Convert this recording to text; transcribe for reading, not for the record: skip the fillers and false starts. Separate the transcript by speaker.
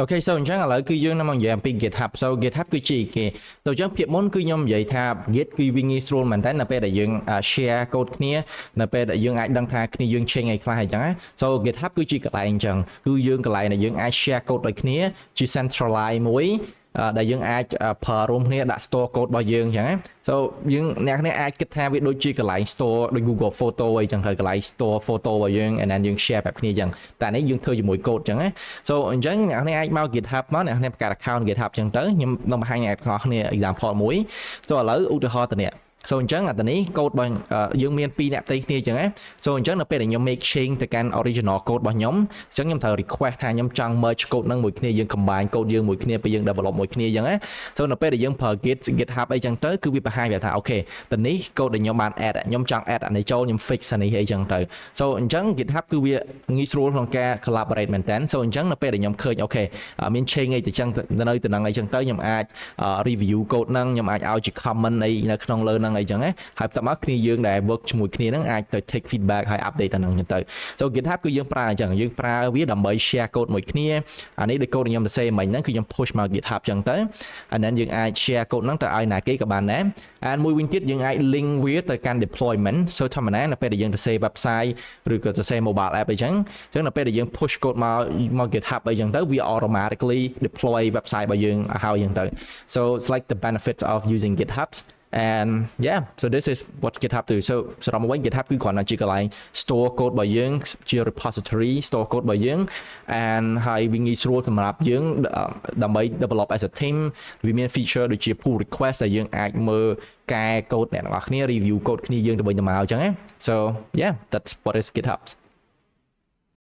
Speaker 1: Okay, so អញ្ចឹងឥឡូវគឺយើងនឹងមកនិយាយអំពី GitHub so GitHub គឺជាគេ so អញ្ចឹងភាគមុនគឺខ្ញុំនិយាយថា Git គឺវាងាយស្រួលមែនតើនៅពេលដែលយើង share code គ្នានៅពេលដែលយើងអាចដឹងថាគ្នាយើង change អីខ្លះអញ្ចឹងណា so GitHub គឺជាកន្លែងអញ្ចឹងគឺយើងកន្លែងដែលយើងអាច share code ដូចគ្នាជា centralize មួយដែលយើងអាចប្រើរួមគ្នាដាក់ store code របស់យើងអញ្ចឹងណា so យើងអ្នកគ្នាអាចគិតថាវាដូចជាកន្លែង store ដូច Google Photo អីចឹងទៅកន្លែង store photo របស់យើង and then យើង share បែបគ្នាអញ្ចឹងតែនេះយើងធ្វើជាមួយ code អញ្ចឹងណា so អញ្ចឹងអ្នកគ្នាអាចមក GitHub មកអ្នកគ្នាបង្កើត account GitHub អញ្ចឹងទៅខ្ញុំនឹងបង្ហាញអ្នកទាំងអស់គ្នា example មួយ so ឥឡូវឧទាហរណ៍ទៅនេះ so អញ្ចឹងអានេះ code របស់យើងមាន2អ្នកផ្ទៃគ្នាអញ្ចឹងណា so អញ្ចឹងនៅពេលដែលខ្ញុំ make change ទៅកាន់ original code របស់ខ្ញុំអញ្ចឹងខ្ញុំត្រូវ request ថាខ្ញុំចង់ merge code នឹងមួយគ្នាយើង combine code យើងមួយគ្នាពេលយើង develop មួយគ្នាអញ្ចឹងណា so នៅពេលដែលយើងប្រើ GitHub អីចឹងទៅគឺវាបង្ហាញថាអូខេទៅនេះ code ដែលខ្ញុំបាន add ខ្ញុំចង់ add អានេះចូលខ្ញុំ fix អានេះអីចឹងទៅ so អញ្ចឹង GitHub គឺវាងាយស្រួលក្នុងការ collaborate មែនតើ so អញ្ចឹងនៅពេលដែលខ្ញុំឃើញអូខេមាន change អីទៅចឹងនៅទៅនឹងអីចឹងទៅខ្ញុំអាច review code ហ្នឹងខ្ញុំអាចឲ្យជា comment អីនៅក្នុងលើហ្នឹងអីចឹងណាហើយបន្ទាប់មកគ្នាយើងដែល work ជាមួយគ្នាហ្នឹងអាចទៅ take feedback ហើយ update អាហ្នឹងចឹងទៅ so GitHub គឺយើងប្រើអញ្ចឹងយើងប្រើវាដើម្បី share code មួយគ្នាអានេះដូច code ខ្ញុំសរសេរមិញហ្នឹងគឺខ្ញុំ push មក GitHub ចឹងទៅ and then យើងអាច share code ហ្នឹងទៅឲ្យណាគេក៏បានដែរ and មួយវិញទៀតយើងអាច link វាទៅកាន់ deployment so ធម្មតានៅពេលដែលយើងសរសេរ website ឬក៏សរសេរ mobile app អីចឹងនៅពេលដែលយើង push code មក GitHub អីចឹងទៅវា automatically deploy website របស់យើងឲ្យចឹងទៅ so it's like the benefits of using GitHub and yeah so this is what GitHub do so សម្រាប់មកវិញ GitHub គឺគ្រាន់តែជាកន្លែង store code របស់យើងជា repository store code របស់យើង and ហើយវាងាយស្រួលសម្រាប់យើងដើម្បី develop as a team វាមាន feature ដូចជា pull request ដែលយើងអាចមើលកែ code អ្នកទាំងអស់គ្នា review code គ្នាយើងទៅវិញទៅមកអញ្ចឹងណា so yeah that's what is GitHub